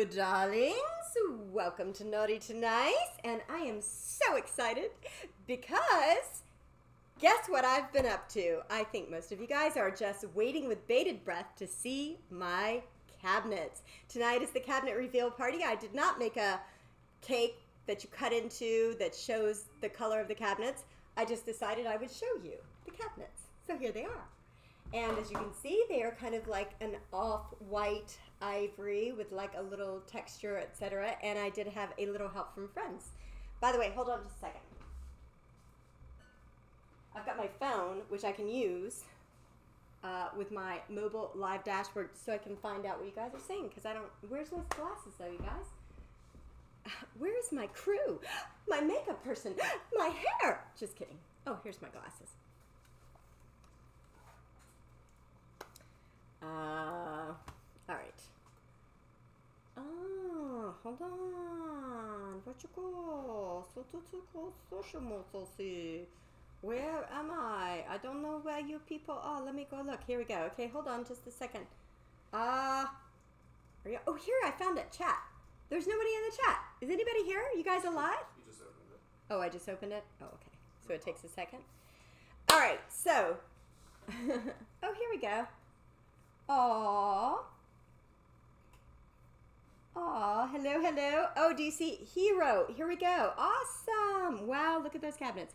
darlings, welcome to Naughty to Nice, and I am so excited because guess what I've been up to? I think most of you guys are just waiting with bated breath to see my cabinets. Tonight is the cabinet reveal party. I did not make a cake that you cut into that shows the color of the cabinets. I just decided I would show you the cabinets. So here they are. And as you can see, they are kind of like an off-white ivory with like a little texture, etc. And I did have a little help from friends. By the way, hold on just a second. I've got my phone, which I can use with my mobile live dashboard so I can find out what you guys are saying. Because I don't, where's those glasses though, you guys? Where is my crew? My makeup person, my hair. Just kidding. Oh, here's my glasses. All right. Oh, hold on. Where am I? I don't know where you people are. Let me go look. Here we go. Okay, hold on just a second. Are you? Oh, here, I found it. Chat. There's nobody in the chat. Is anybody here? You guys alive? You just opened it. Oh, I just opened it? Oh, okay. So it takes a second. All right, so. Oh, here we go. Aww. Aw, hello, hello. Oh, do you see Hero? Here we go. Awesome. Wow, look at those cabinets.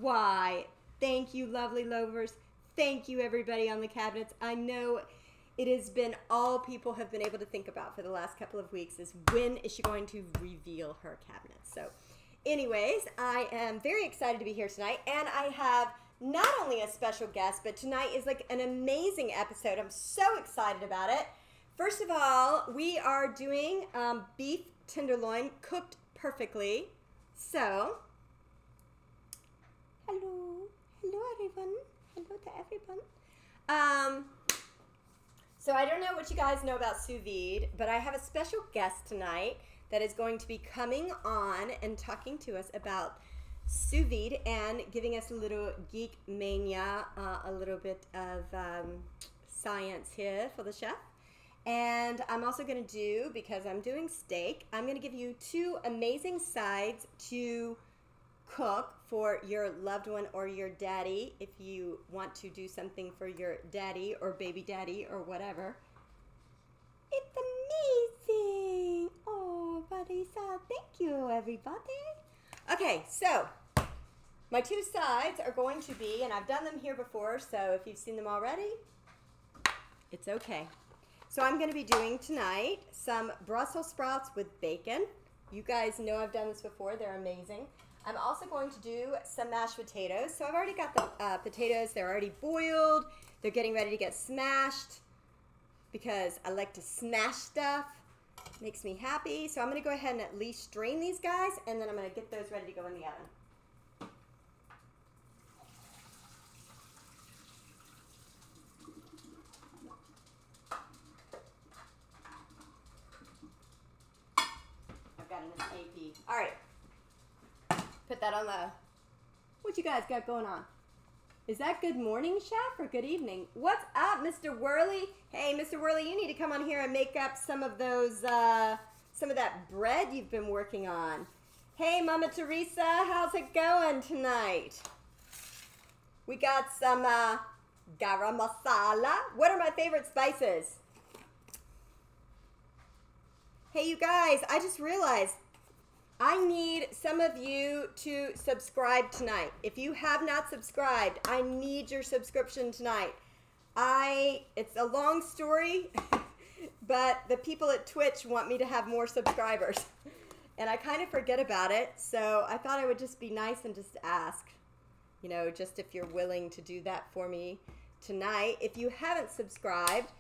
Why? Thank you, lovely lovers. Thank you, everybody on the cabinets. I know it has been all people have been able to think about for the last couple of weeks is when is she going to reveal her cabinets. So anyways, I am very excited to be here tonight, and I have not only a special guest, but tonight is like an amazing episode. I'm so excited about it. First of all, we are doing beef tenderloin cooked perfectly. So, hello everyone. Hello to everyone. So I don't know what you guys know about Sous Vide, but I have a special guest tonight that is going to be coming on and talking to us about Sous Vide and giving us a little geek mania, a little bit of science here for the chef. And I'm also going to do, because I'm doing steak, I'm going to give you 2 amazing sides to cook for your loved one or your daddy if you want to do something for your daddy or baby daddy or whatever. It's amazing. Oh, Marisa, thank you, everybody. Okay, so my 2 sides are going to be, and I've done them here before, so if you've seen them already, it's okay. So I'm going to be doing tonight some Brussels sprouts with bacon. You guys know I've done this before. They're amazing. I'm also going to do some mashed potatoes. So I've already got the potatoes. They're already boiled. They're getting ready to get smashed because I like to smash stuff. Makes me happy. So I'm going to go ahead and at least strain these guys, and then I'm going to get those ready to go in the oven. All right, put that on the, what you guys got going on? Is that good morning, chef, or good evening? What's up, Mr. Whirly? Hey, Mr. Whirly, you need to come on here and make up some of those, some of that bread you've been working on. Hey, Mama Teresa, how's it going tonight? We got some garam masala. What are my favorite spices? Hey, you guys, I just realized I need some of you to subscribe tonight. If you have not subscribed, I need your subscription tonight. It's a long story, but the people at Twitch want me to have more subscribers. And I kind of forget about it, so I thought I would just be nice and just ask, you know, just if you're willing to do that for me tonight. If you haven't subscribed,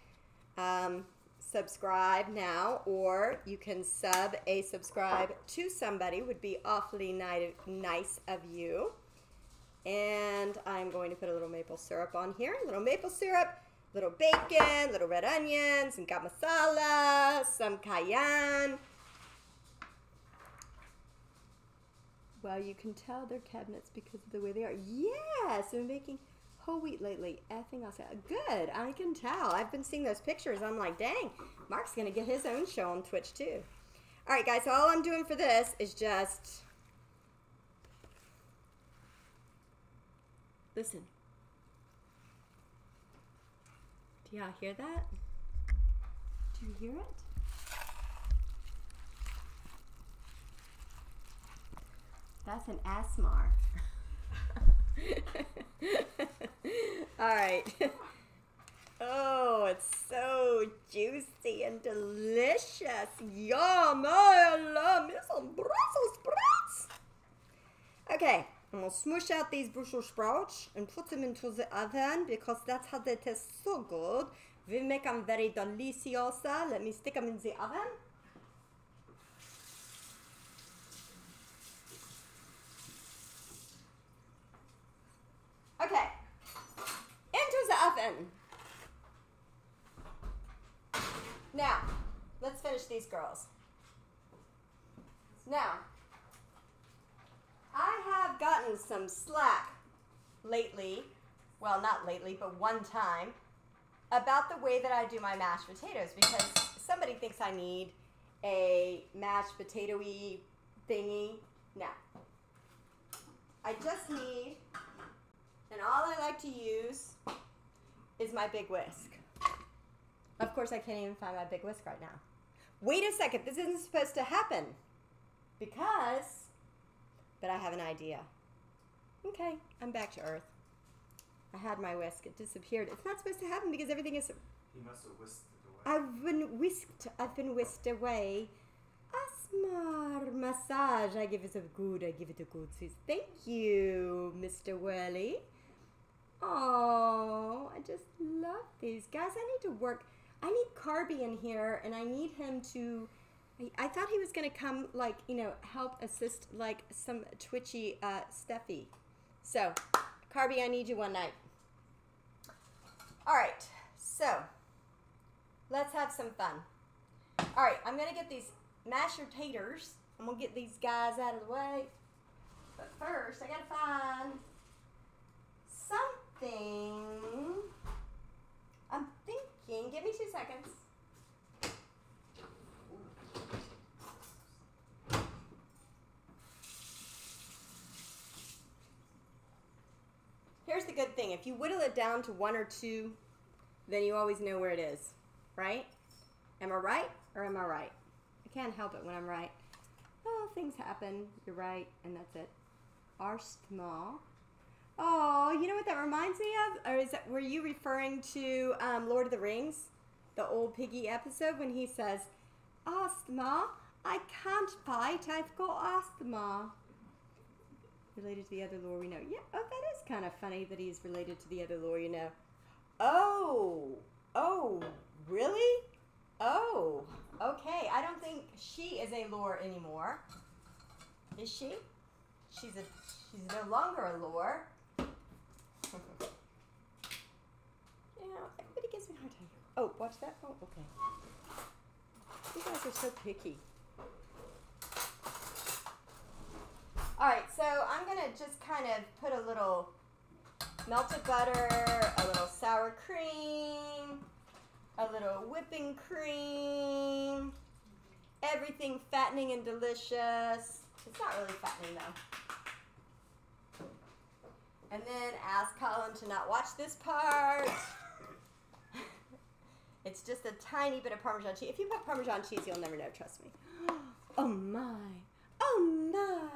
subscribe now, or you can subscribe to somebody, would be awfully nice of you. And I'm going to put a little maple syrup on here. A little maple syrup, little bacon, little red onions, some garam masala, some cayenne. Well, you can tell they're cabinets because of the way they are. Yes, I'm making whole wheat lately. Effing awesome. Good. I can tell. I've been seeing those pictures. I'm like, dang, Mark's going to get his own show on Twitch too. All right, guys, so all I'm doing for this is just, listen. Do y'all hear that? Do you hear it? That's an ASMR. All right. Oh, it's so juicy and delicious. Yum! I love me some Brussels sprouts. Okay, I'm gonna smush out these Brussels sprouts and put them into the oven because that's how they taste so good. We make them very deliciosa. Let me stick them in the oven. Okay, into the oven. Now, let's finish these girls. Now, I have gotten some slack lately, well, not lately, but one time, about the way that I do my mashed potatoes because somebody thinks I need a mashed potato-y thingy. No. I just need, and all I like to use is my big whisk. Of course, I can't even find my big whisk right now. Wait a second, this isn't supposed to happen because, but I have an idea. Okay, I'm back to earth. I had my whisk, it disappeared. It's not supposed to happen because everything is... He must have whisked it away. I've been whisked away. Asmar massage. I give it a good Sous. Thank you, Mr. Whirly. Oh, I just love these guys. I need to work. I need Carby in here, and I need him to. I thought he was gonna come, like, you know, help assist, like some twitchy Steffi. So, Carby, I need you one night. All right, so let's have some fun. All right, I'm gonna get these mashed taters. I'm gonna get these guys out of the way. But first, I gotta find something. I'm thinking, give me 2 seconds. Here's the good thing. If you whittle it down to 1 or 2, then you always know where it is, right? Am I right or am I right? I can't help it when I'm right. Oh, things happen. You're right, and that's it. Arstma. Oh, you know what that reminds me of? Or were you referring to Lord of the Rings? The old piggy episode when he says, asthma, I can't fight, I've got asthma. Related to the other lore we know. Yeah, oh, that is kind of funny that he's related to the other lore you know. Oh, really? Oh, okay. I don't think she is a lore anymore. Is she? She's no longer a lore. You know, everybody gives me a hard time. Oh, watch that. Oh, okay. You guys are so picky. All right, so I'm gonna just kind of put a little melted butter, a little sour cream, a little whipping cream, everything fattening and delicious. It's not really fattening though. And then ask Colin to not watch this part. It's just a tiny bit of Parmesan cheese. If you put Parmesan cheese, you'll never know, trust me. Oh my, oh my.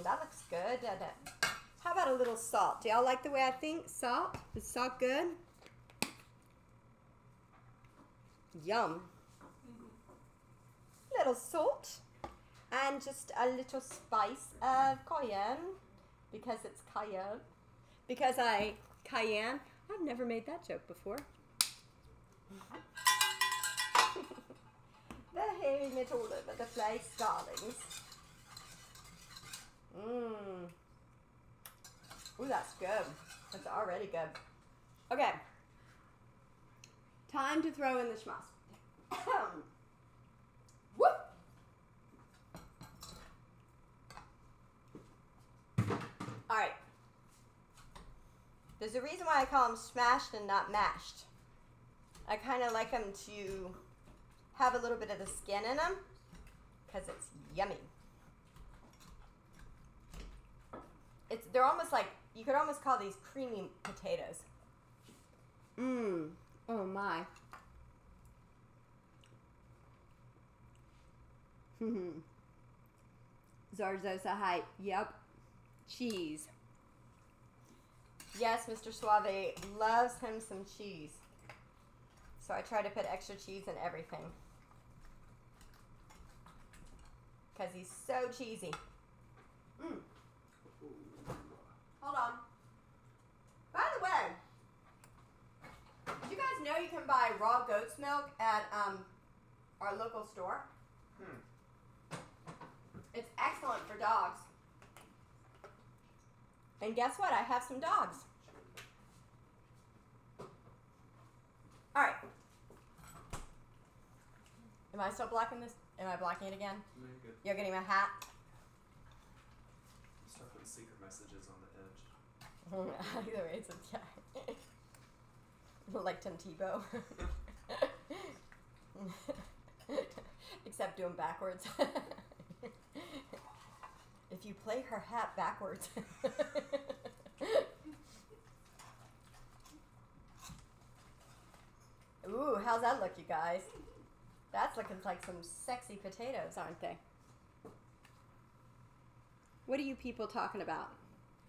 That looks good, doesn't it? How about a little salt? Do y'all like the way I think? Salt? Is salt good? Yum. Little salt. And just a little spice of cayenne. Because it's cayenne. Because cayenne. I've never made that joke before. Very little over the place, darlings. Ooh, that's good. That's already good. Okay. Time to throw in the schmoss. Whoop! All right. There's a reason why I call them smashed and not mashed. I kind of like them to have a little bit of the skin in them because it's yummy. They're almost like, you could almost call these creamy potatoes. Mmm. Oh my. Zarzosa height. Yep. Cheese. Yes, Mr. Suave loves him some cheese. So I try to put extra cheese in everything. Because he's so cheesy. Mm. Hold on. By the way, did you guys know you can buy raw goat's milk at our local store? It's excellent for dogs. And guess what? I have some dogs. All right. Am I still blocking this? Am I blocking it again? No, you're good. You're getting my hat? Start putting secret messages on the edge. Either way, it's a like Tim Tebow. Except do them backwards. If you play her hat backwards. Ooh, how's that look, you guys? That's looking like some sexy potatoes, aren't they? What are you people talking about?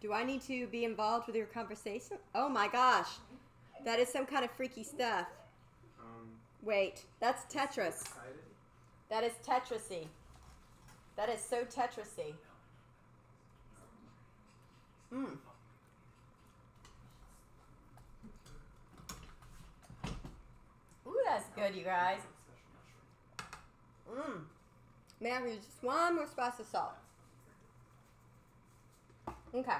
Do I need to be involved with your conversation? Oh my gosh. That is some kind of freaky stuff. Wait, that's Tetris. That is Tetrisy. That is so Tetrisy. Mmm. Ooh, that's good, you guys. Mmm. Man, there's just one more spice of salt. Okay.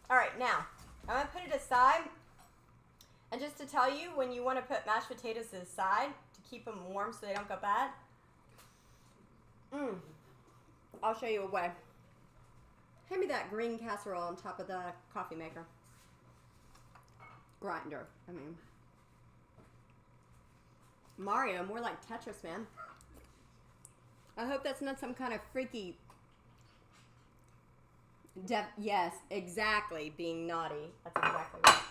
All right, now, I'm going to put it aside. And just to tell you, when you want to put mashed potatoes to the side to keep them warm so they don't go bad, I'll show you a way. Hand me that green casserole on top of the coffee maker. Grinder, I mean. Mario, more like Tetris, man. I hope that's not some kind of freaky... yes, exactly, being naughty. That's exactly right.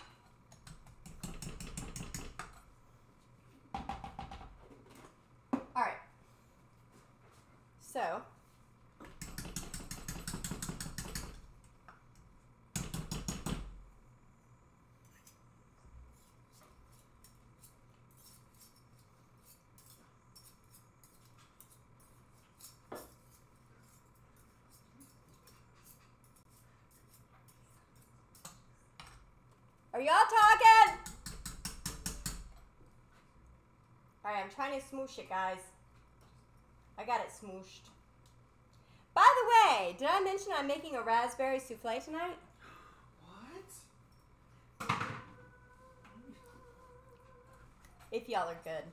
All right. So... Are y'all talking? All right, I'm trying to smoosh it, guys. I got it smooshed. By the way, did I mention I'm making a raspberry souffle tonight? What? If y'all are good.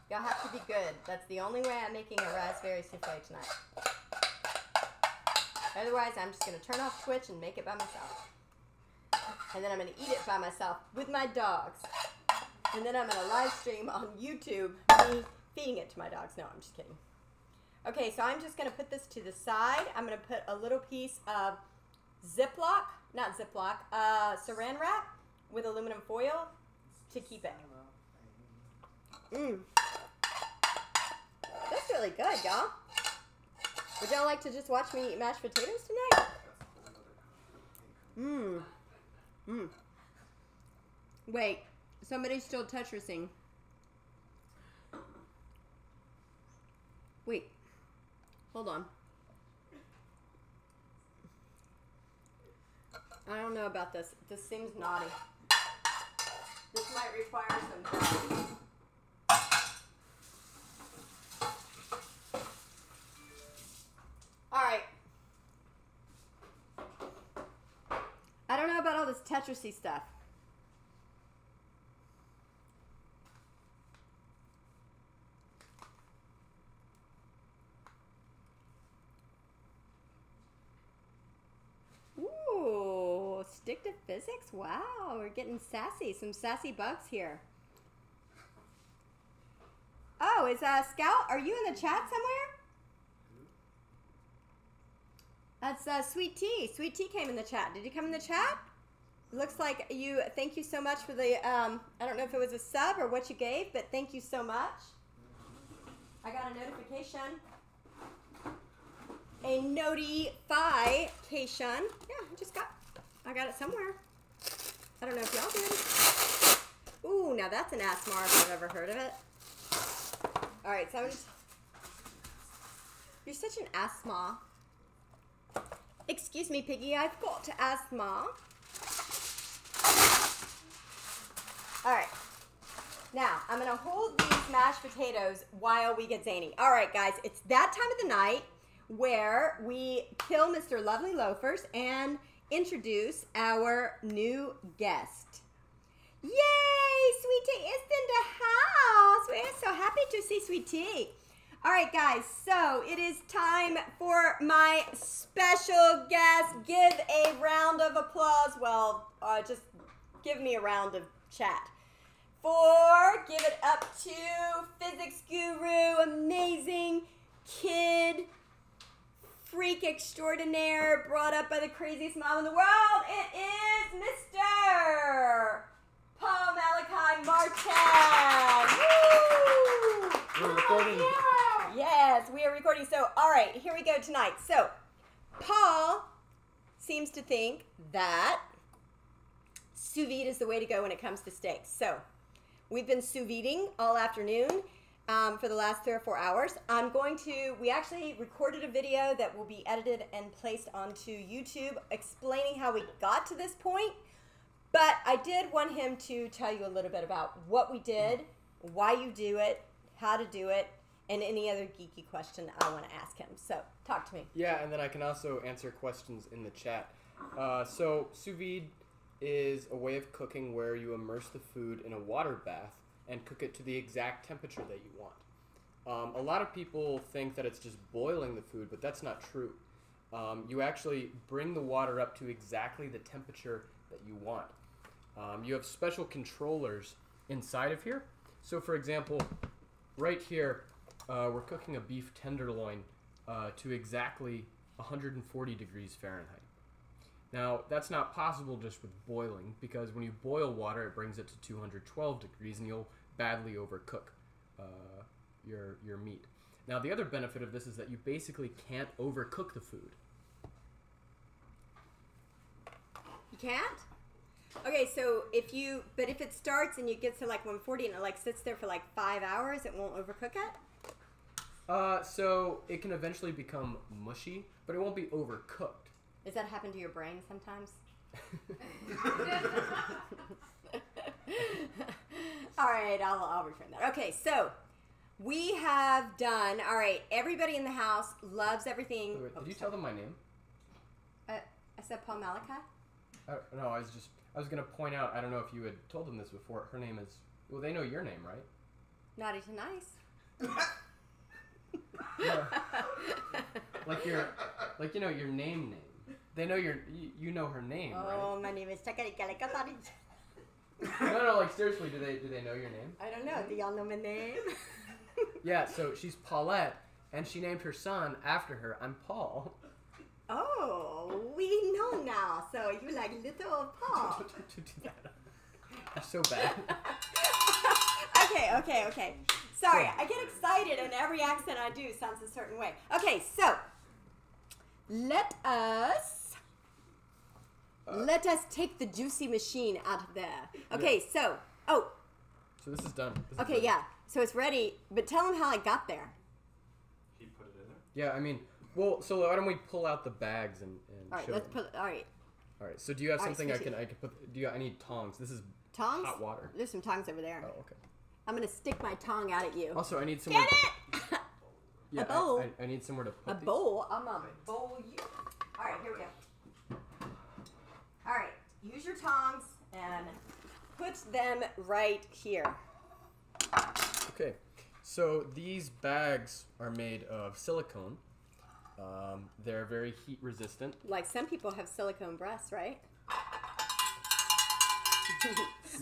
Y'all have to be good. That's the only way I'm making a raspberry souffle tonight. Otherwise, I'm just going to turn off Twitch and make it by myself. And then I'm going to eat it by myself with my dogs. And then I'm going to live stream on YouTube me feeding it to my dogs. No, I'm just kidding. Okay, so I'm just going to put this to the side. I'm going to put a little piece of saran wrap with aluminum foil to keep it. That's really good, y'all. Would y'all like to just watch me eat mashed potatoes tonight? Wait, somebody's still Tetrising. Wait, hold on. I don't know about this. This seems naughty. This might require some time. All right. I don't know about all this Tetrisy stuff. Ooh, addictive physics? Wow, we're getting sassy. Some sassy bugs here. Oh, is Scout, are you in the chat somewhere? That's Sweet Tea. Sweet Tea came in the chat. Did you come in the chat? Looks like you, thank you so much for the, I don't know if it was a sub or what you gave, but thank you so much. I got a notification. A notification. Yeah, I got it somewhere. I don't know if y'all did. Ooh, now that's an ASMR if I've ever heard of it. All right, so I'm just, you're such an asthma. Excuse me, Piggy, I've got asthma. All right, now I'm gonna hold these mashed potatoes while we get zany. All right, guys, it's that time of the night where we kill Mr. Lovely Loafers and introduce our new guest. Yay, Sweet Tea is in the house. We're so happy to see Sweet Tea. All right, guys, so it is time for my special guest. Give a round of applause. Well, just give me a round of chat. Give it up to physics guru, amazing kid, freak extraordinaire, brought up by the craziest mom in the world. It is Mr. Paul Malachi Martin. Woo! We're recording. Yes, we are recording. So, all right, here we go tonight. So, Paul seems to think that sous vide is the way to go when it comes to steaks. So, we've been sous videing all afternoon for the last 3 or 4 hours. We actually recorded a video that will be edited and placed onto YouTube explaining how we got to this point. But I did want him to tell you a little bit about what we did, why you do it, how to do it, and any other geeky question I want to ask him. So, talk to me. Yeah, and then I can also answer questions in the chat. So, sous vide is a way of cooking where you immerse the food in a water bath and cook it to the exact temperature that you want. A lot of people think that it's just boiling the food, but that's not true. You actually bring the water up to exactly the temperature that you want. You have special controllers inside of here. So, for example, right here, we're cooking a beef tenderloin to exactly 140 degrees Fahrenheit. Now, that's not possible just with boiling, because when you boil water, it brings it to 212 degrees, and you'll badly overcook your meat. Now, the other benefit of this is that you basically can't overcook the food. You can't? Okay, so if it starts and you get to like 140 and it like sits there for like 5 hours, it won't overcook it? So it can eventually become mushy, but it won't be overcooked. Does that happen to your brain sometimes? All right, I'll reframe that. Okay, so we have done, all right, everybody in the house loves everything. Wait, did you tell them my name? I said Paul Malachi? No, I was going to point out, I don't know if you had told them this before, her name is, well, they know your name, right? Naughty to nice. No. your name. They know you know her name, right? Oh, my name is Chakalikali. No, like seriously, do they know your name? I don't know. Do y'all know my name? Yeah, so she's Paulette, and she named her son after her. I'm Paul. Oh, we know now. So you like little Paul. Don't do that. You're so bad. Okay. Sorry, I get excited and every accent I do sounds a certain way. Okay, so let us take the juicy machine out of there. Okay, yeah. So this is done. Yeah. So it's ready, but tell them how I got there. He put it in there? Yeah, I mean, well, so why don't we pull out the bags and all right, show let's them. all right. All right. So do you have something right, I can put? I need tongs. This is tongs? hot water. There's some tongs over there. Oh, okay. I'm gonna stick my tongue out at you. Also, I need somewhere. Get it? Yeah, a bowl. I need somewhere to put a bowl. I'm gonna bowl you. All right, here we go. All right, use your tongs and put them right here. Okay, so these bags are made of silicone. They're very heat resistant. Like some people have silicone breasts, right?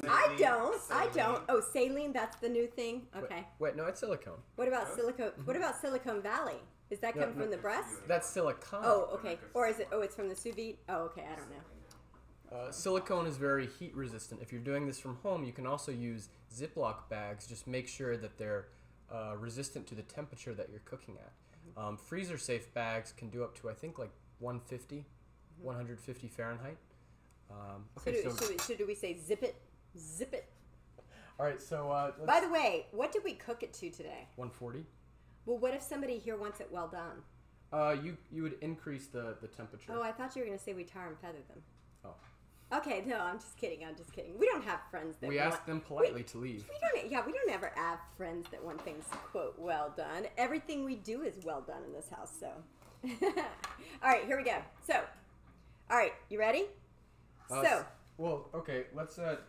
I don't. Oh, saline, that's the new thing? Okay. Wait, no, it's silicone. What about silicone? What about Silicon Valley? Is that coming from the breast? That's silicone. Oh, okay. Or is it, it's from the sous vide? Oh, okay, I don't know. Silicone is very heat resistant. If you're doing this from home, you can also use Ziploc bags. Just make sure that they're resistant to the temperature that you're cooking at. Freezer safe bags can do up to, I think, like 150, 150 Fahrenheit. Okay, so do we say zip it? Zip it. All right, so... By the way, what did we cook it to today? 140. Well, what if somebody here wants it well done? You would increase the temperature. Oh, I thought you were going to say we tar and feather them. Oh. Okay, no, I'm just kidding. We don't have friends that we ask them politely to leave. We don't ever have friends that want things, quote, well done. Everything we do is well done in this house, so. All right, here we go. So, all right, you ready? Well, okay, let's... So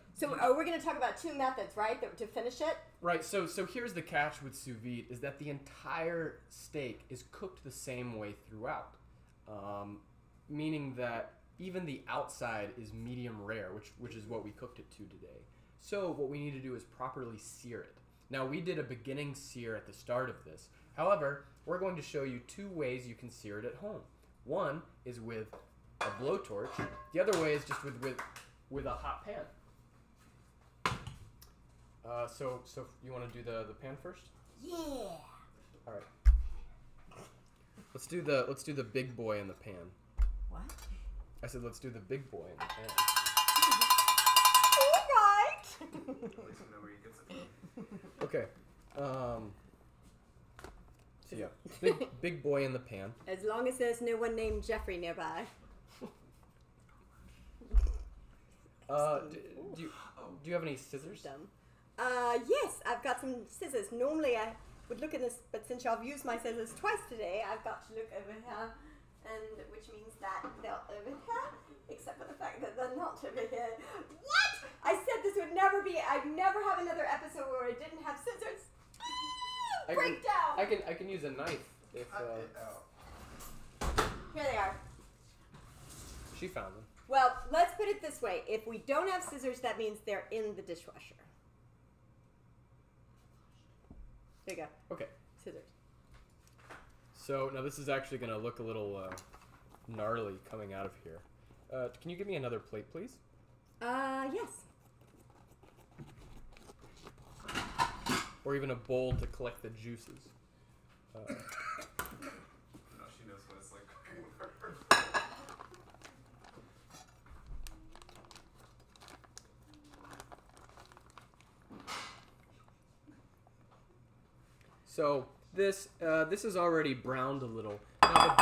we're going to talk about two methods, right, to finish it? Right, so here's the catch with sous vide, is that the entire steak is cooked the same way throughout. Meaning that even the outside is medium rare, which is what we cooked it to today. So what we need to do is properly sear it. Now, we did a beginning sear at the start of this. However, we're going to show you two ways you can sear it at home. One is with a blowtorch. The other way is just with a hot pan. So you want to do the pan first? Yeah. All right. Let's do the big boy in the pan. What? I said let's do the big boy in the pan. All right. At least we know where he gets it from. Okay. So yeah, big boy in the pan. As long as there's no one named Jeffrey nearby. Do you have any scissors? Dumb. Yes, I've got some scissors. Normally I would look in this, but since y'all have used my scissors twice today, I've got to look over here, and which means that they're over here, except for the fact that they're not over here. What? I said this would never be. I'd never have another episode where I didn't have scissors. Breakdown. I can use a knife if. Here they are. She found them. Well, let's put it this way. If we don't have scissors, that means they're in the dishwasher. There you go. Okay. Scissors. So now this is actually going to look a little gnarly coming out of here. Can you give me another plate, please? Yes. Or even a bowl to collect the juices. No, she knows what it's like cooking with her. So this is already browned a little. Now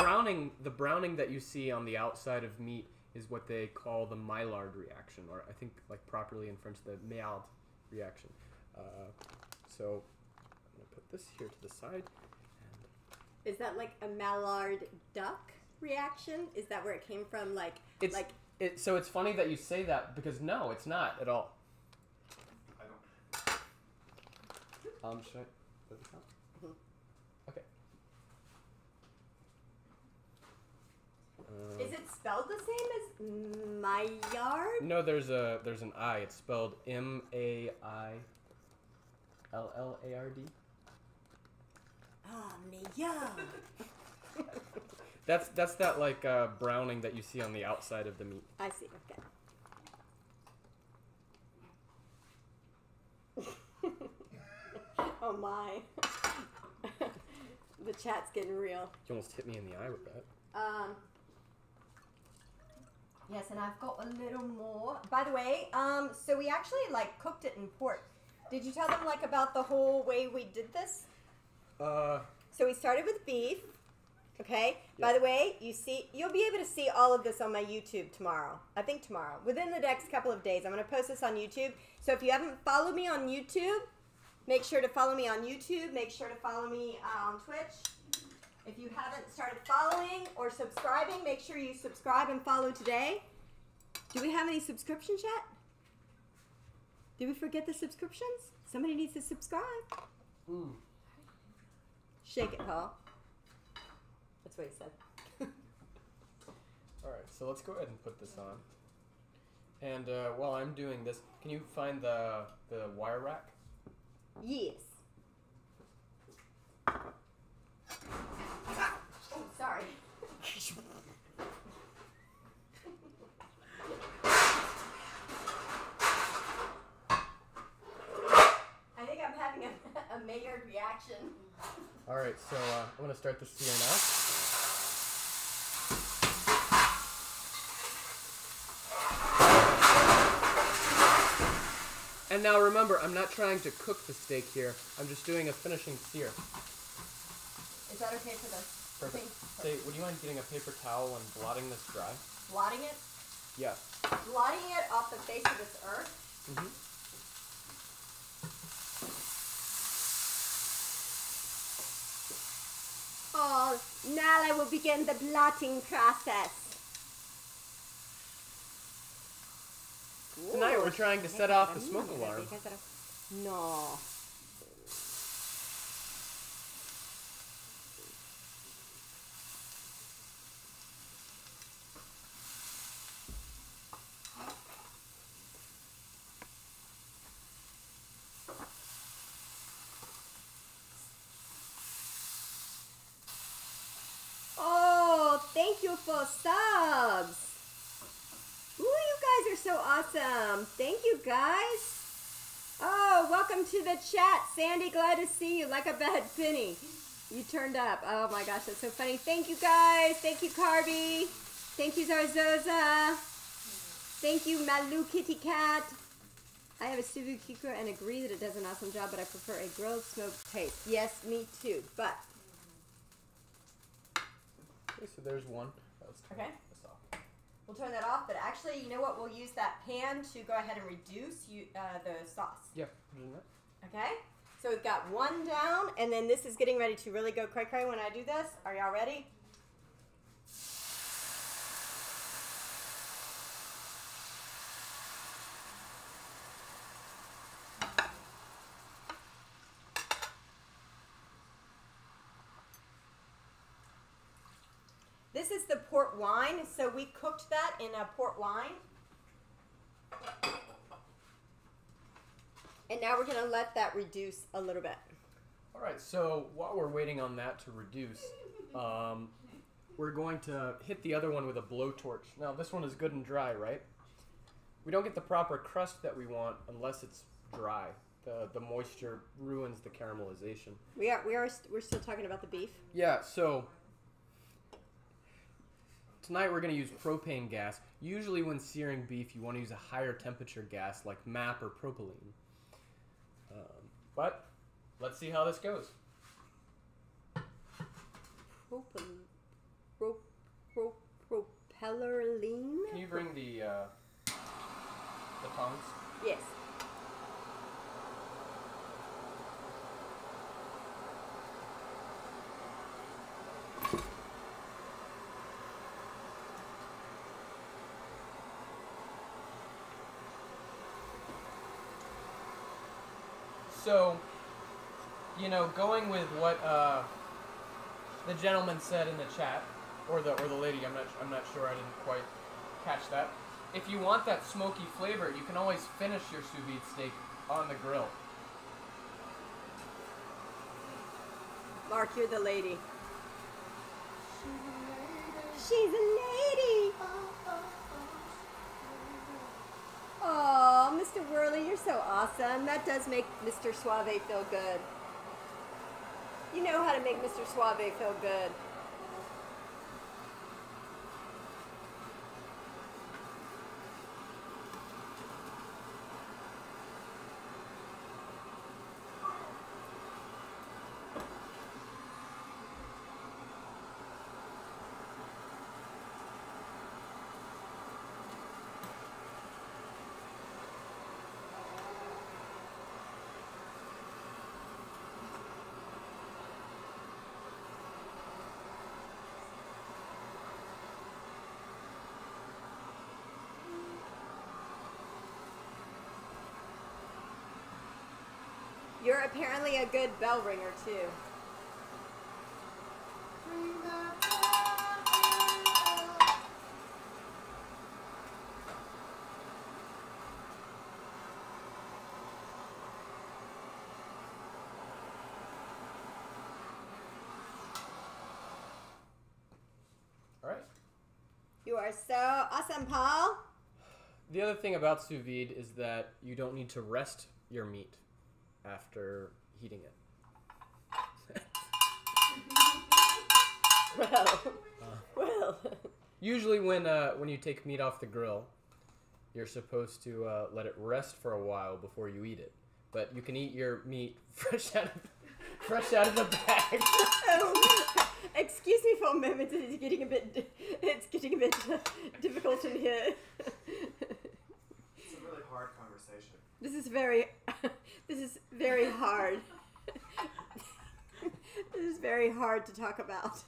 the browning that you see on the outside of meat is what they call the Maillard reaction, or I think like properly in French the Maillard reaction. So I'm gonna put this here to the side. Is that like a Mallard duck reaction? Is that where it came from? So it's funny that you say that because no, it's not at all. I don't. Should I put this out? Okay. Is it spelled the same as Maillard? No, there's an I. It's spelled Maillard. Oh, Maillard. That's that like browning that you see on the outside of the meat. I see. Okay. Oh my. The chat's getting real. You almost hit me in the eye with that. Yes, and I've got a little more. By the way, so we actually cooked it in pork. Did you tell them about the whole way we did this? So we started with beef. Okay. Yeah. By the way, you'll be able to see all of this on my YouTube tomorrow. I think tomorrow. Within the next couple of days, I'm going to post this on YouTube. So if you haven't followed me on YouTube, make sure to follow me on YouTube. Make sure to follow me on Twitch. If you haven't started following or subscribing, make sure you subscribe and follow today. Do we have any subscriptions yet? Did we forget the subscriptions? Somebody needs to subscribe. Shake it, Paul. That's what he said. All right, so let's go ahead and put this on. And while I'm doing this, can you find the wire rack? Yes. Oh, sorry. I think I'm having a Maillard reaction. All right, so I'm going to start the sear now. And now remember, I'm not trying to cook the steak here. I'm just doing a finishing sear. Is that okay for the Perfect. thing? Say, would you mind getting a paper towel and blotting this dry? Blotting it? Yeah. Blotting it off the face of this earth? Mm-hmm. Oh, now I will begin the blotting process. Tonight we're trying to set off the smoke alarm. No. Oh, thank you for subs. Ooh, you guys are so awesome. Thank you, guys. Oh, welcome to the chat. Sandy, glad to see you. Like a bad penny. You turned up. Oh my gosh, that's so funny. Thank you, guys. Thank you, Carby. Thank you, Zarzoza. Thank you, Malu Kitty Cat. I have a sous vide cooker and agree that it does an awesome job, but I prefer a grilled smoked taste. Yes, me too. But Okay, so there's one. Let's turn Okay. this off. we'll turn that off. But actually, you know what? We'll use that pan to go ahead and reduce the sauce. Yeah, put it in that. Okay? So we've got one down, and then this is getting ready to really go cray-cray when I do this. Are y'all ready? This is the port wine, so we cooked that in a port wine. And now we're going to let that reduce a little bit. All right, so while we're waiting on that to reduce, we're going to hit the other one with a blowtorch. Now, this one is good and dry, right? We don't get the proper crust that we want unless it's dry. The moisture ruins the caramelization. We're still talking about the beef. Yeah, so tonight we're going to use propane gas. Usually when searing beef, you want to use a higher temperature gas like MAP or propylene. But let's see how this goes. Propellerline? Can you bring the tongs? Yes. So, you know, going with what the gentleman said in the chat, or the lady, I'm not sure, I didn't quite catch that. If you want that smoky flavor, you can always finish your sous vide steak on the grill. Mark, you're the lady. She's a lady. Oh, Mr. Worley, you're so awesome. That does make Mr. Suave feel good. You know how to make Mr. Suave feel good. You're apparently a good bell ringer, too. are so awesome, Paul. The other thing about sous vide is that you don't need to rest your meat after heating it. Well. Usually when you take meat off the grill, you're supposed to let it rest for a while before you eat it. But you can eat your meat fresh out of the bag. Excuse me for a moment. It's getting a bit difficult in here. It's a really hard conversation. This is very hard. This is very hard to talk about.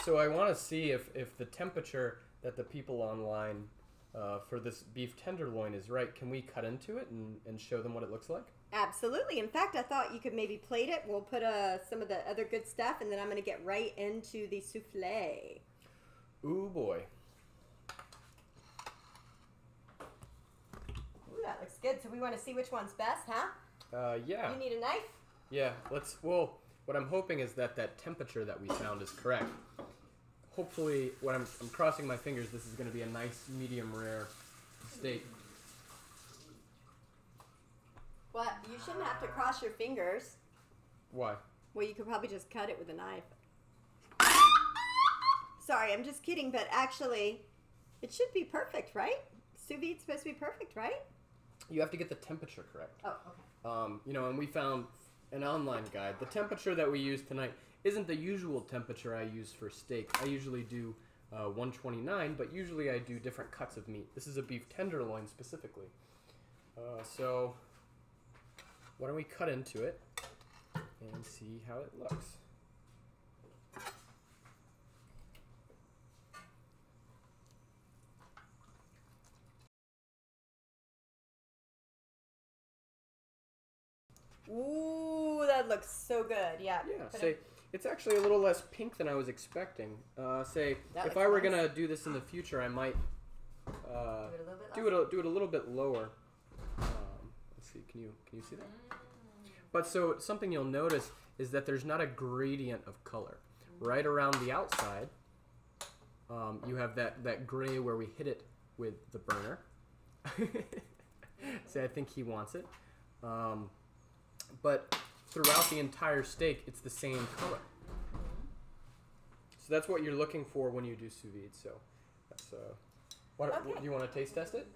So I want to see if the temperature that the people online for this beef tenderloin is right. Can we cut into it and show them what it looks like? Absolutely. In fact, I thought you could maybe plate it. We'll put some of the other good stuff, and then I'm going to get right into the souffle. Ooh, boy. Ooh, that looks good. So we want to see which one's best, huh? Yeah. You need a knife? Yeah, well, what I'm hoping is that temperature that we found is correct. Hopefully, when I'm crossing my fingers, this is going to be a nice medium rare steak. What? You shouldn't have to cross your fingers. Why? Well, you could probably just cut it with a knife. Sorry, I'm just kidding, but actually, it should be perfect, right? Sous vide's supposed to be perfect, right? You have to get the temperature correct. Oh, okay. And we found an online guide. The temperature that we use tonight isn't the usual temperature I use for steak. I usually do 129, but usually I do different cuts of meat. This is a beef tenderloin specifically. So why don't we cut into it and see how it looks. Ooh, that looks so good. Yeah. Yeah. It's actually a little less pink than I was expecting. If I were gonna do this in the future, I might do it a little bit lower. Let's see. Can you see that? But so something you'll notice is that there's not a gradient of color. Right around the outside, you have that gray where we hit it with the burner. See, I think he wants it. But throughout the entire steak, it's the same color. So that's what you're looking for when you do sous vide. So that's do you want to taste test it?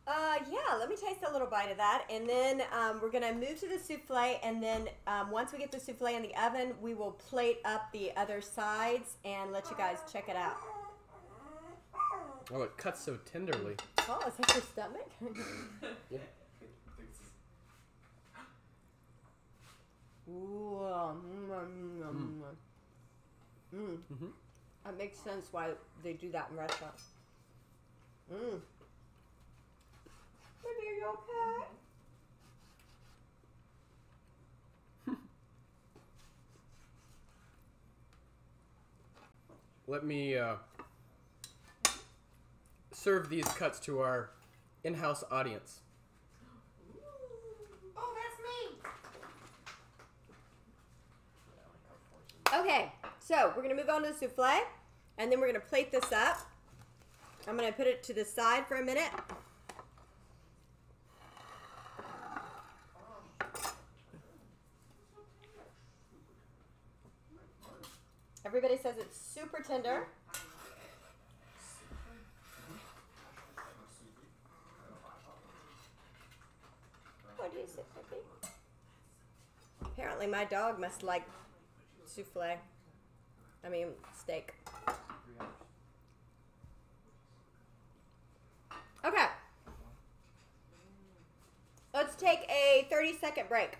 Yeah, let me taste a little bite of that, and then we're gonna move to the souffle, and then once we get the souffle in the oven, we will plate up the other sides and let you guys check it out. Oh, it cuts so tenderly. Oh, is that your stomach? Yeah. Ooh, Mm-hmm. That makes sense why they do that in restaurants. Baby, are you okay? Let me serve these cuts to our in-house audience. Oh, that's me. Okay, so we're gonna move on to the souffle, and then we're gonna plate this up. I'm gonna put it to the side for a minute. Everybody says it's super tender. What do you say, puppy? Apparently my dog must like souffle. I mean, steak. Okay. Let's take a 30-second break.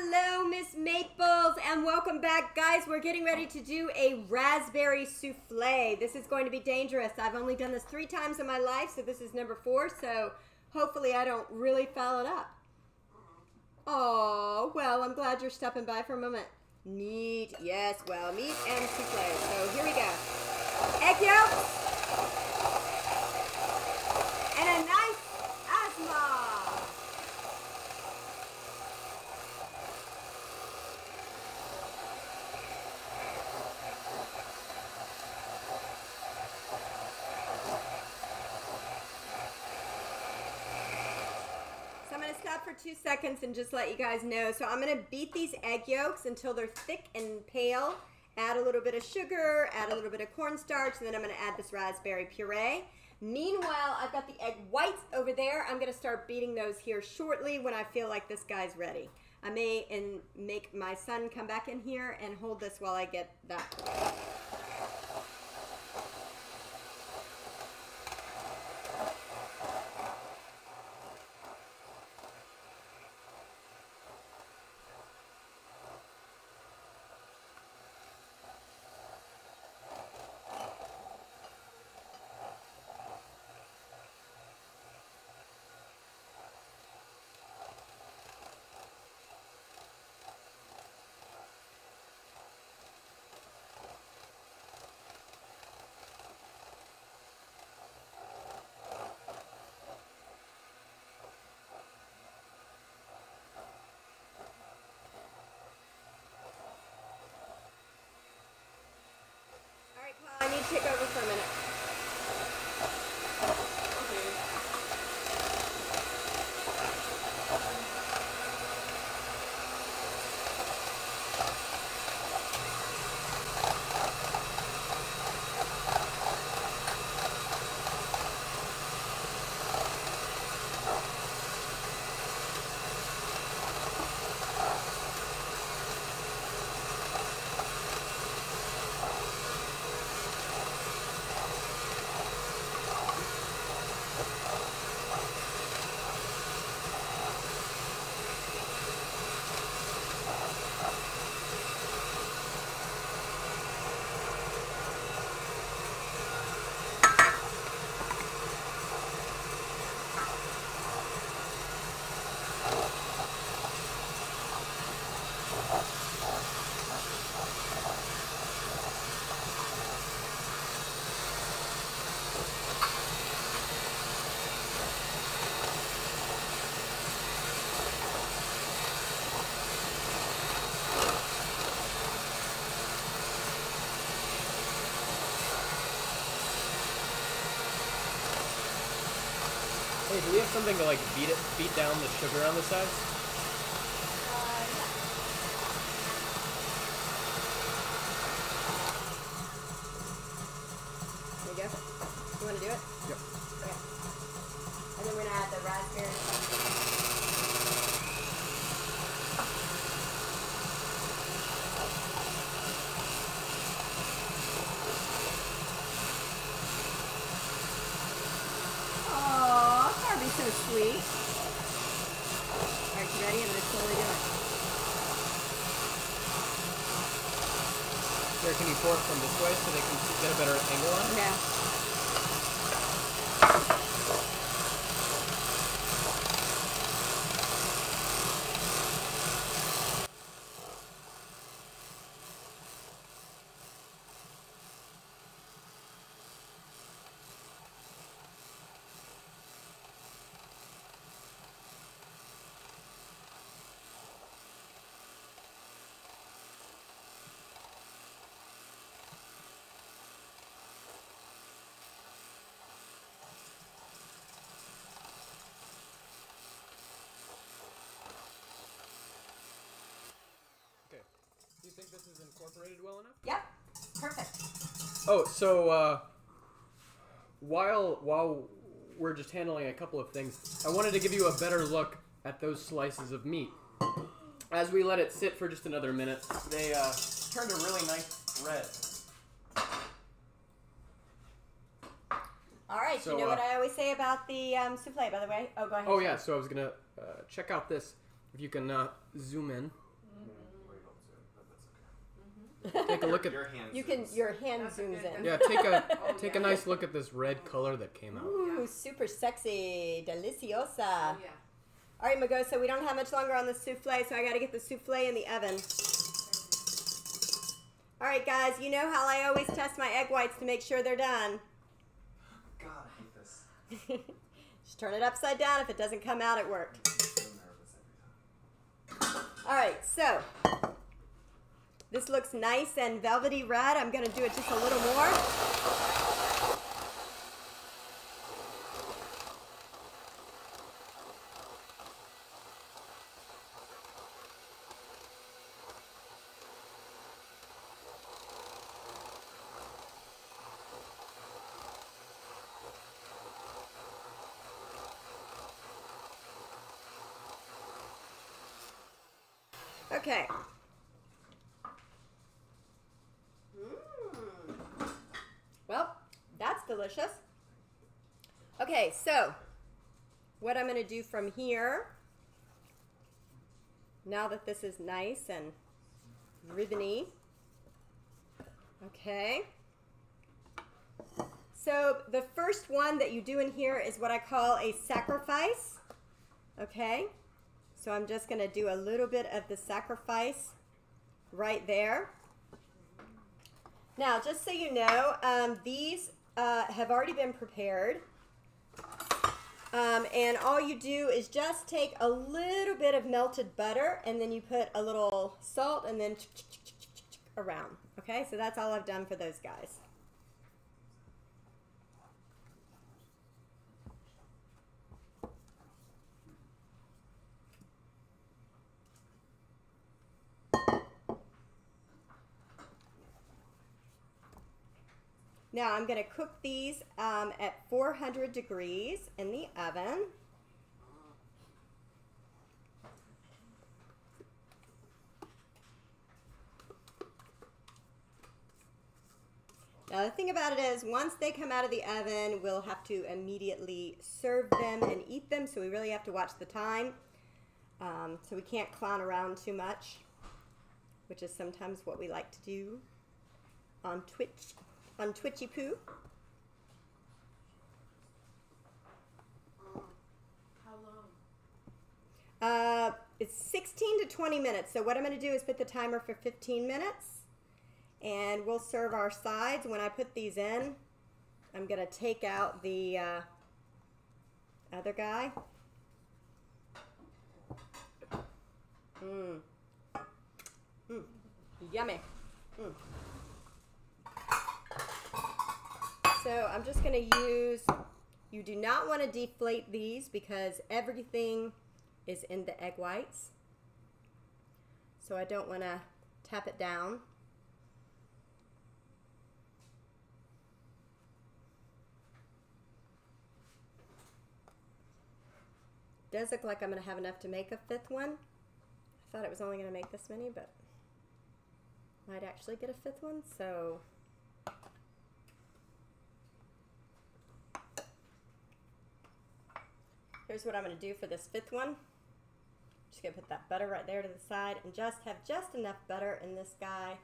Hello, Miss Maples, and welcome back, guys. We're getting ready to do a raspberry souffle. This is going to be dangerous. I've only done this 3 times in my life, so this is number 4, so hopefully I don't really foul it up. Oh, well, I'm glad you're stopping by for a moment. Meat, yes, well, meat and souffle. So here we go. Egg yolks. And a nice asthma. So I'm going to stop for 2 seconds and just let you guys know. So I'm going to beat these egg yolks until they're thick and pale. Add a little bit of sugar, add a little bit of cornstarch, and then I'm going to add this raspberry puree. Meanwhile, I've got the egg whites over there. I'm going to start beating those here shortly when I feel like this guy's ready. I may make my son come back in here and hold this while I get that. I need to take over for a minute. Hey, do we have something to like beat down the sugar on the sides? There you go. You want to do it? Yep. Okay. And then we're going to add the raspberry. So sweet. Alright, you ready? I'm going to slowly do it. Here, can you pour it from this way so they can get a better angle on it? Yeah. Do you think this is incorporated well enough? Yep. Perfect. Oh, so while we're just handling a couple of things, I wanted to give you a better look at those slices of meat. As we let it sit for just another minute, they turned a really nice red. All right. So, you know what I always say about the souffle, by the way? Oh, go ahead. Oh, yeah. So I was going to check out this. If you can zoom in. Take a look at. Your hand You can. zooms. Your hand That's a zooms good in. Yeah, take a nice look at this red color that came out. Ooh, super sexy, deliciosa. Oh, yeah. All right, Magosa, we don't have much longer on the souffle, so I got to get the souffle in the oven. All right, guys, you know how I always test my egg whites to make sure they're done. God, I hate this. Just turn it upside down. If it doesn't come out, it worked. I'm so nervous every time. All right, so this looks nice and velvety red. I'm going to do it just a little more. Okay. Well, that's delicious. Okay, so what I'm going to do from here, now that this is nice and ribbony, okay. So the first one that you do in here is what I call a sacrifice, okay. So I'm just going to do a little bit of the sacrifice right there. Now, just so you know, these have already been prepared. And all you do is just take a little bit of melted butter and then you put a little salt and then around. Okay, so that's all I've done for those guys. Now I'm going to cook these at 400 degrees in the oven. Now the thing about it is, once they come out of the oven, we'll have to immediately serve them and eat them, so we really have to watch the time. So we can't clown around too much, which is sometimes what we like to do on Twitch. On Twitchy Poo. How long? It's 16 to 20 minutes. So what I'm going to do is put the timer for 15 minutes. And we'll serve our sides. When I put these in, I'm going to take out the other guy. Yummy. So I'm just going to use, you do not want to deflate these because everything is in the egg whites. So I don't want to tap it down. Does look like I'm going to have enough to make a fifth one. I thought it was only going to make this many, but might actually get a fifth one, so here's what I'm going to do for this fifth one. Just going to put that butter right there to the side and just have just enough butter in this guy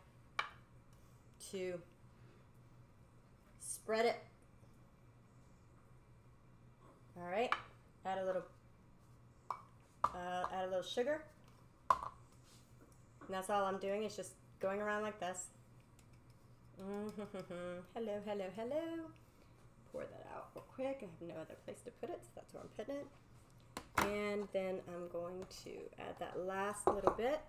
to spread it. All right, add a little sugar. And that's all I'm doing is just going around like this. Hello, hello, hello. Pour that out real quick. I have no other place to put it, so that's where I'm putting it. And then I'm going to add that last little bit.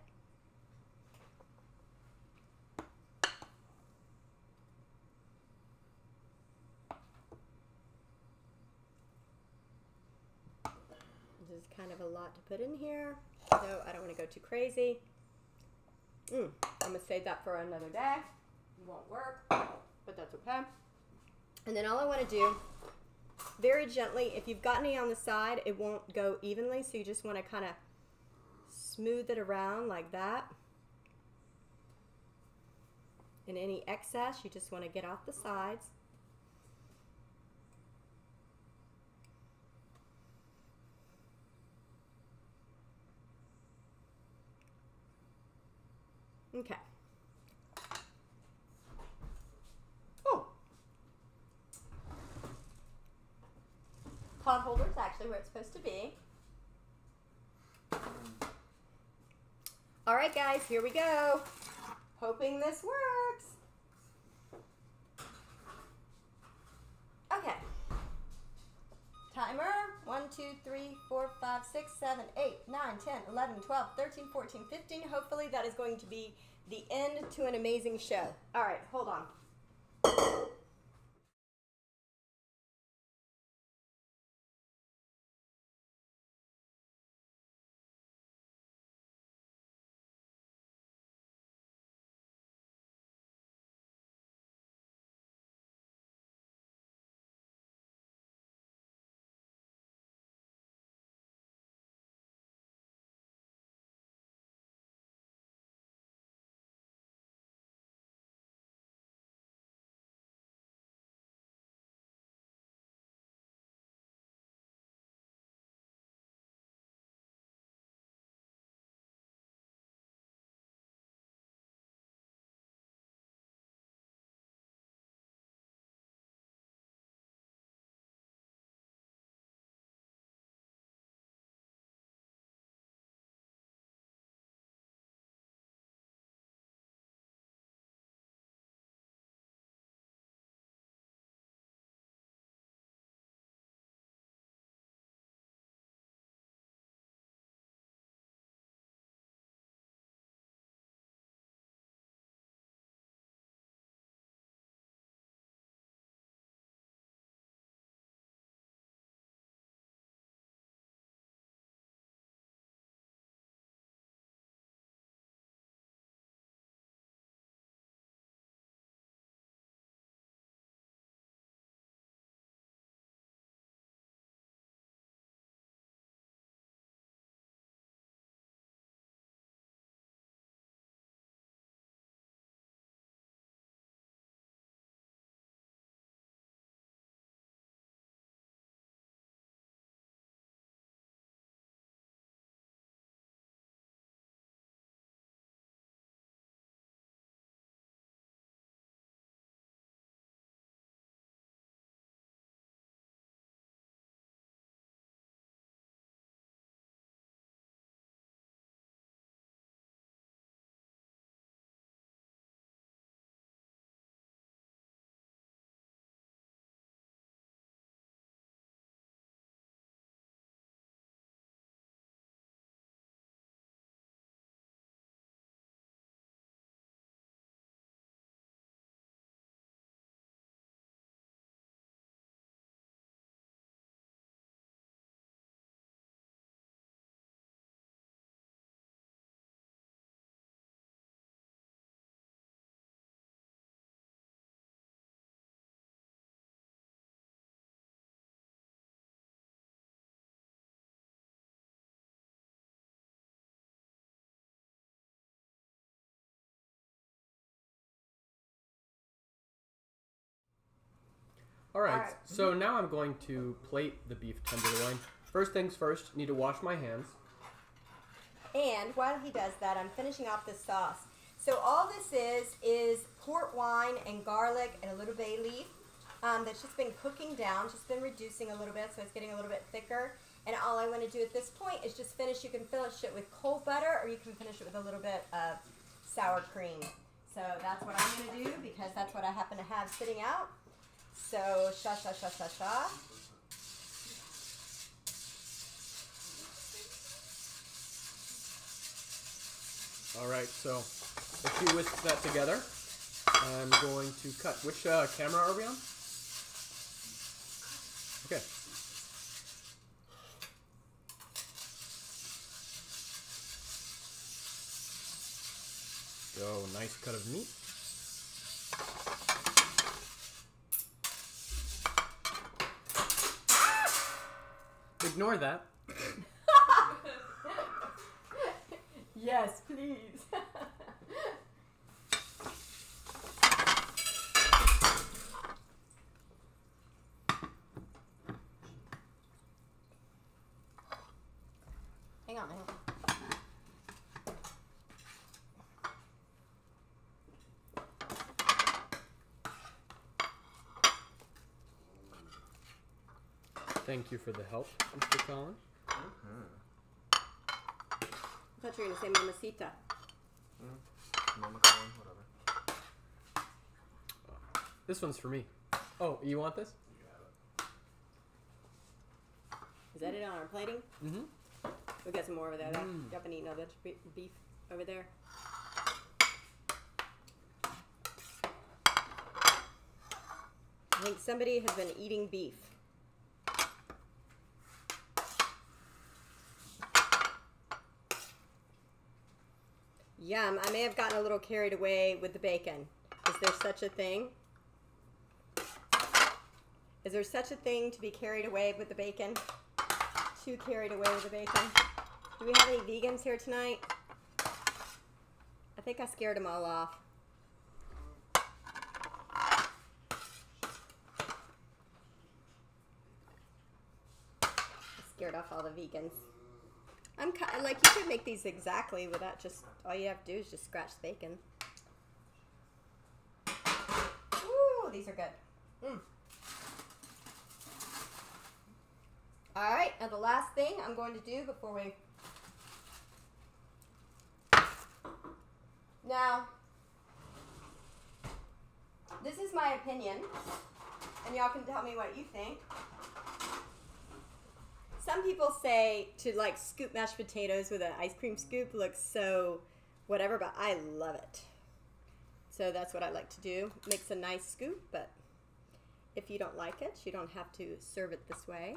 This is kind of a lot to put in here, so I don't want to go too crazy. I'm going to save that for another day. It won't work, but that's okay. And then all I want to do, very gently, if you've got any on the side, it won't go evenly, so you just want to kind of smooth it around like that. And any excess, you just want to get off the sides. Okay. pot holder is actually where it's supposed to be. All right, guys, here we go. Hoping this works. Okay. Timer. 1, 2, 3, 4, 5, 6, 7, 8, 9, 10, 11, 12, 13, 14, 15. Hopefully that is going to be the end to an amazing show. All right, hold on. All right, so now I'm going to plate the beef tenderloin. First things first, need to wash my hands. And while he does that, I'm finishing off this sauce. So all this is port wine and garlic and a little bay leaf that's just been cooking down, just been reducing a little bit, so it's getting a little bit thicker. And all I want to do at this point is just finish. You can finish it with cold butter, or you can finish it with a little bit of sour cream. So that's what I'm going to do, because that's what I happen to have sitting out. So, sha. All right, so if you whisk that together, I'm going to cut. Which camera are we on? Okay. So, nice cut of meat. Ignore that. Yes, please. Hang on. Thank you for the help, Mr. Colin. I thought you were going to say mamacita. Mama Colin, whatever. This one's for me. Oh, you want this? You have it. Is that it on our plating? Mm-hmm. We got some more over there. You haven't eaten all the beef over there. I think somebody has been eating beef. Yum. I may have gotten a little carried away with the bacon. Is there such a thing? Is there such a thing to be carried away with the bacon? Too carried away with the bacon? Do we have any vegans here tonight? I think I scared them all off. I scared off all the vegans. I'm like, you could make these exactly without just, all you have to do is just scratch the bacon. Ooh, these are good. All right, now the last thing I'm going to do before we... Now, this is my opinion, and y'all can tell me what you think. Some people say to like scoop mashed potatoes with an ice cream scoop looks so whatever, but I love it. So that's what I like to do. Makes a nice scoop, but if you don't like it, you don't have to serve it this way.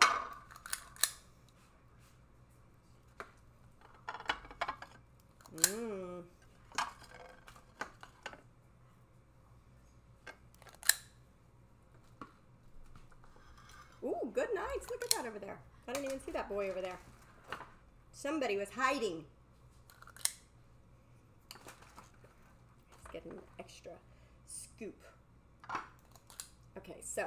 Ooh, good nights. Look at that over there. I didn't even see that boy over there. Somebody was hiding. Let's get an extra scoop. Okay, so.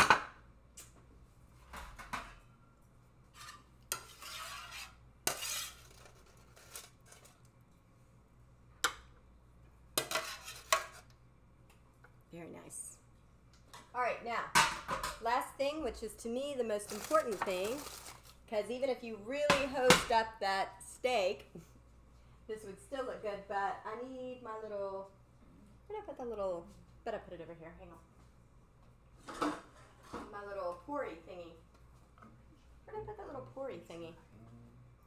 Very nice. All right, now, last thing, which is to me the most important thing, because even if you really hosed up that steak, this would still look good, but I need my little, where did I put the little, better put it over here, hang on. My little porry thingy. Where did I put that little porry thingy?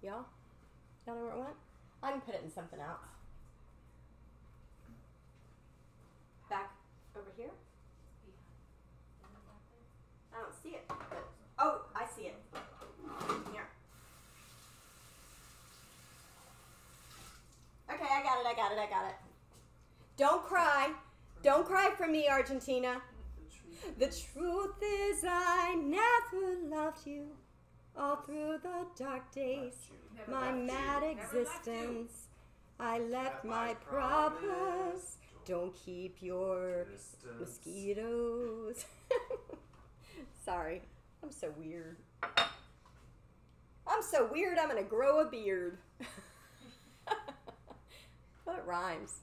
Y'all? Y'all know where it went? I can put it in something else. Back over here. I don't see it, but, oh, I see it. Here. Okay, I got it. Don't cry. Don't cry for me, Argentina. The truth is I never loved you all through the dark days. My mad existence. I left my problems. Don't keep your mosquitoes. Sorry, I'm so weird. I'm gonna grow a beard. Well, it rhymes.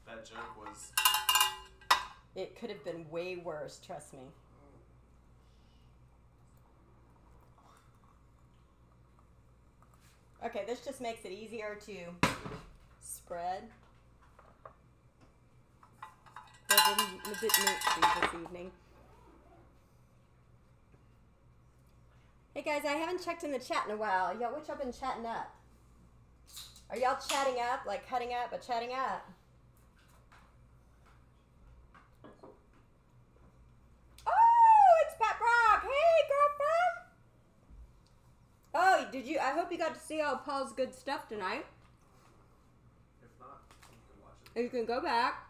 That joke was... It could have been way worse, trust me. Okay, this just makes it easier to spread. I'm a bit milky this evening. Hey guys, I haven't checked in the chat in a while. Y'all, what y'all been chatting up? Are y'all chatting up, like cutting up, but chatting up? Oh, it's Pat Brock. Hey, girlfriend. Oh, did you? I hope you got to see all Paul's good stuff tonight. If not, you can watch it. You can go back.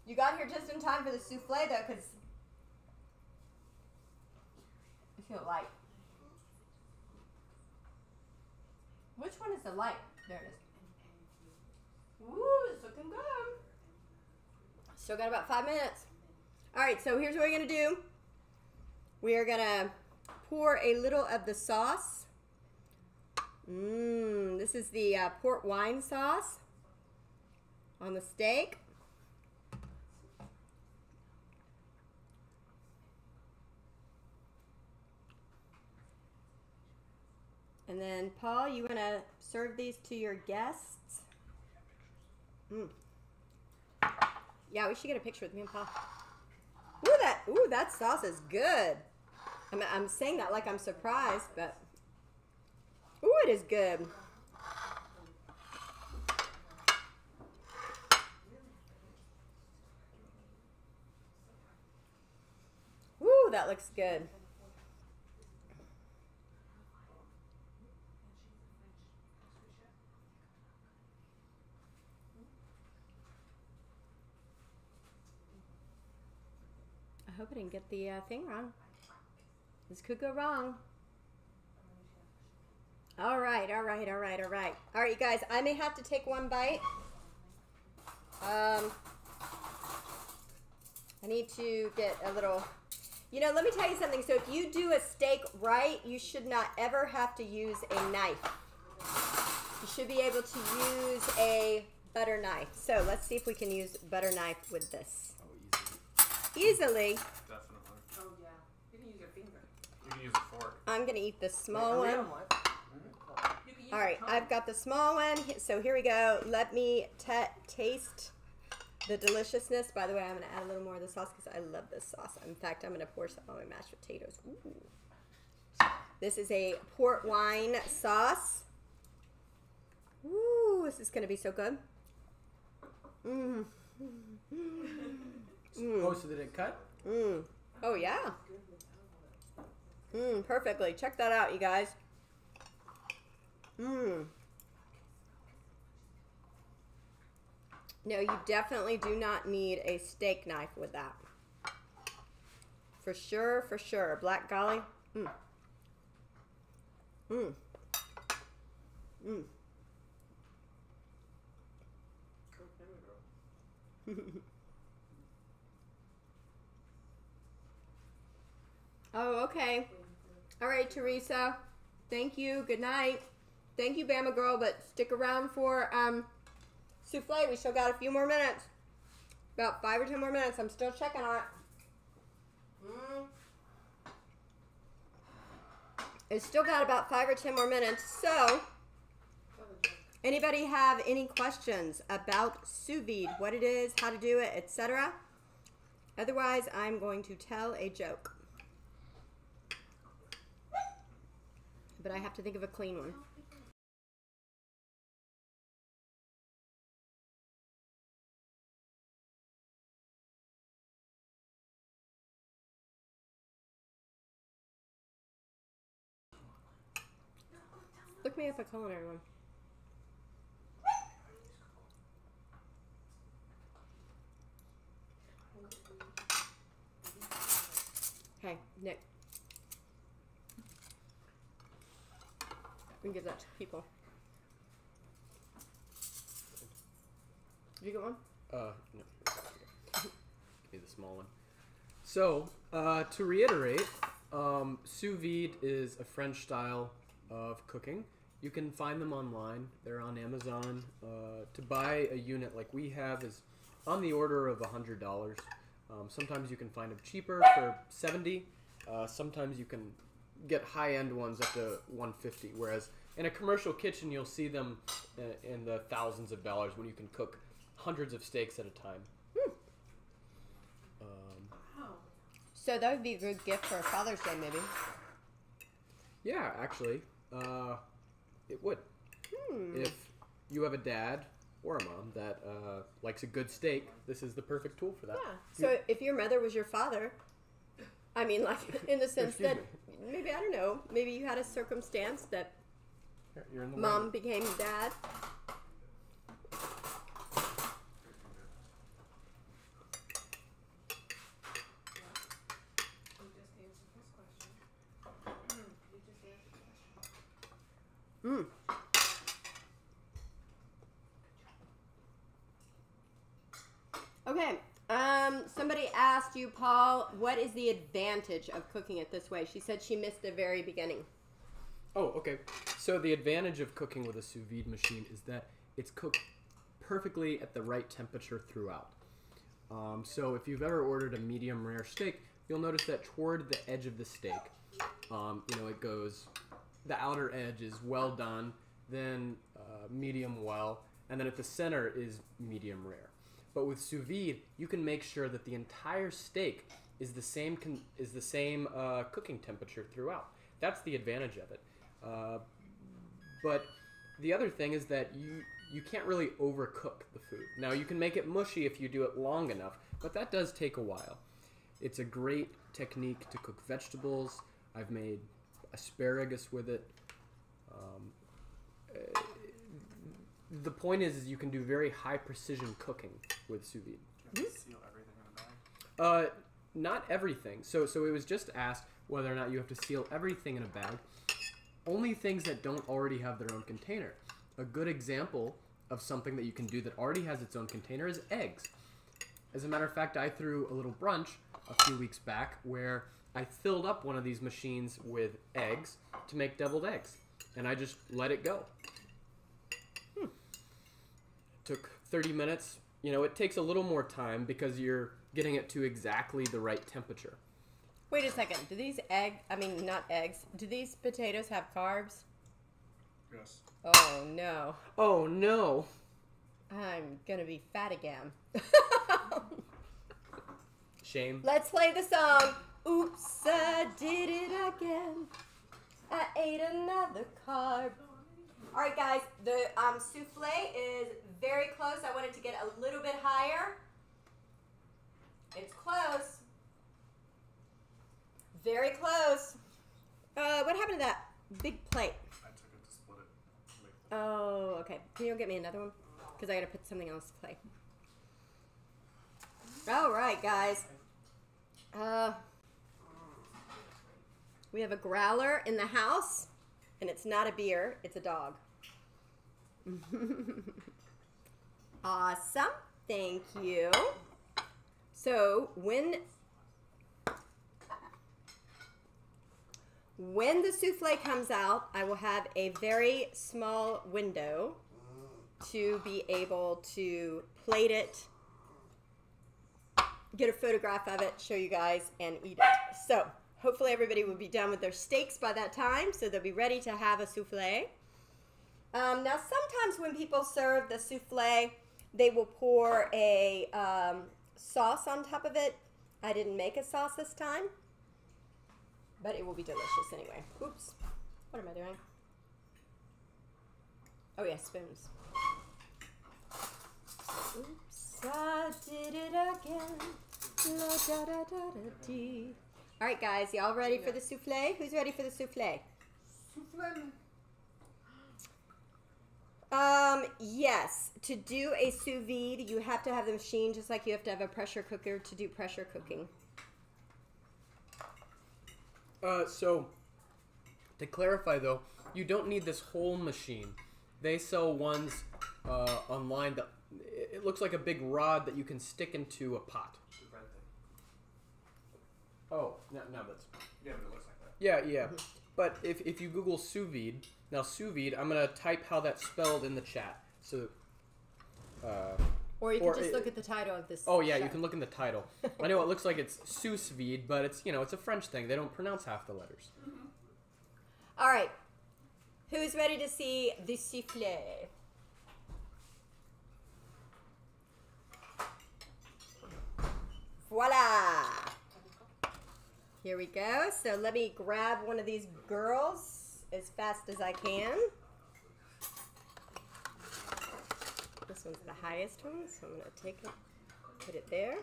You got here just in time for the souffle, though, because I feel light. Which one is the light? There it is. Ooh, it's looking good. Still got about 5 minutes. All right, so here's what we're going to do. We are going to pour a little of the sauce. This is the port wine sauce on the steak. And then, Paul, you want to serve these to your guests? Yeah, we should get a picture with me and Paul. Ooh, that sauce is good. I'm saying that like I'm surprised, but ooh, it is good. Ooh, that looks good. I hope I didn't get the thing wrong. This could go wrong. All right, you guys, I may have to take one bite. I need to get a little, let me tell you something. So if you do a steak right, you should not ever have to use a knife. You should be able to use a butter knife. So let's see if we can use butter knife with this. Easily. Definitely. Oh, yeah. You can use your finger. You can use a fork. I'm going to eat the small one. You can use All right, your tongue. I've got the small one. So here we go. Let me taste the deliciousness. By the way, I'm going to add a little more of the sauce because I love this sauce. In fact, I'm going to pour some on my mashed potatoes. Ooh. This is a port wine sauce. Ooh, this is going to be so good. Mmm. Oh, so did it cut? Oh, yeah. Perfectly. Check that out, you guys. No, you definitely do not need a steak knife with that. For sure, for sure. Black golly. Oh, okay. All right, Teresa. Thank you. Good night. Thank you, Bama Girl, but stick around for souffle. We still got a few more minutes. About 5 or 10 more minutes. I'm still checking on it. It's still got about 5 or 10 more minutes. So, anybody have any questions about sous vide, what it is, how to do it, etc.? Otherwise, I'm going to tell a joke. But I have to think of a clean one. Look me up a culinary one. Hey, Nick. We can give that to people. Did you get one? No. Give me the small one. So, to reiterate, sous vide is a French style of cooking. You can find them online. They're on Amazon. To buy a unit like we have is on the order of $100. Sometimes you can find them cheaper for $70. Sometimes you can get high-end ones up to $150. Whereas in a commercial kitchen, you'll see them in the thousands of dollars when you can cook hundreds of steaks at a time. So that would be a good gift for a Father's Day, maybe. Yeah, actually, it would. If you have a dad or a mom that likes a good steak, this is the perfect tool for that. Yeah. So if your mother was your father, I mean, like in the sense that maybe, I don't know, maybe you had a circumstance that You're in the mom became dad. Okay. Somebody asked you, Paul, what is the advantage of cooking it this way? She said she missed the very beginning. Oh, okay. So the advantage of cooking with a sous vide machine is that it's cooked perfectly at the right temperature throughout. So if you've ever ordered a medium rare steak, you'll notice that toward the edge of the steak, it goes the outer edge is well done, then medium well, and then at the center is medium rare. But with sous vide, you can make sure that the entire steak is the same cooking temperature throughout. That's the advantage of it. But the other thing is that you can't really overcook the food. Now, you can make it mushy if you do it long enough, but that does take a while. It's a great technique to cook vegetables. I've made asparagus with it. The point is you can do very high precision cooking with sous vide. Do you have to seal everything in a bag? Not everything. So it was just asked whether or not you have to seal everything in a bag. Only things that don't already have their own container. A good example of something that you can do that already has its own container is eggs. As a matter of fact, I threw a little brunch a few weeks back where I filled up one of these machines with eggs to make deviled eggs. And I just let it go. Took 30 minutes. You know, it takes a little more time because you're getting it to exactly the right temperature. Wait a second. Do these not eggs, do these potatoes have carbs? Yes. Oh, no. Oh, no. I'm going to be fat again. Shame. Let's play the song. Oops, I did it again. I ate another carb. All right, guys. The souffle is very close. I want it to get a little bit higher. It's close. Very close. What happened to that big plate? I took it to split it. Oh, okay. Can you get me another one? Because I got to put something else to play. All right, guys. We have a growler in the house, and it's not a beer. It's a dog. Awesome. Thank you. So when the souffle comes out, I will have a very small window to be able to plate it, get a photograph of it, show you guys, and eat it. So hopefully everybody will be done with their steaks by that time, so they'll be ready to have a souffle. Now sometimes when people serve the souffle, they will pour a sauce on top of it. I didn't make a sauce this time, but it will be delicious anyway. Oops. What am I doing? Oh, yeah, spoons. Oops, I did it again. La, da, da, da, da, dee. All right, guys, y'all ready for the souffle? Who's ready for the souffle? Yes. To do a sous vide, you have to have the machine just like you have to have a pressure cooker to do pressure cooking. So, to clarify though, you don't need this whole machine. They sell ones online that it looks like a big rod that you can stick into a pot. The red thing. Oh, no, that's... Yeah, but it looks like that. Yeah, yeah. But if you Google sous vide, now sous vide, I'm going to type how that's spelled in the chat. So, or you can just look at the title of this. Oh, yeah, show. you can look in the title. I know it looks like it's sous vide, but it's, it's a French thing. They don't pronounce half the letters. Mm-hmm. All right. Who's ready to see the souffle? Voila! Here we go. So let me grab one of these girls as fast as I can. This one's the highest one, so I'm going to take it, put it there.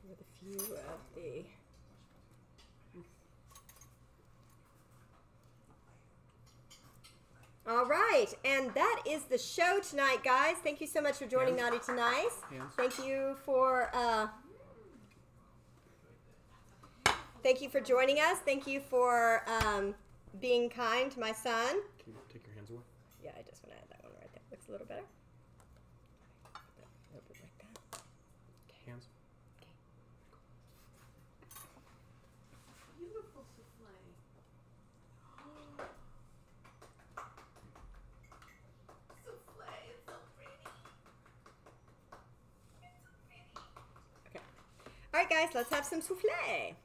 With a few of the... All right, and that is the show tonight, guys. Thank you so much for joining Naughty to Nice. Thank you for joining us. Thank you for being kind to my son. Can you take your hands away? Yeah, I just want to add that one right there. Looks a little better. A little bit like that. Hands. Beautiful souffle. Souffle, it's so pretty. It's so pretty. Okay. All right, guys, let's have some souffle.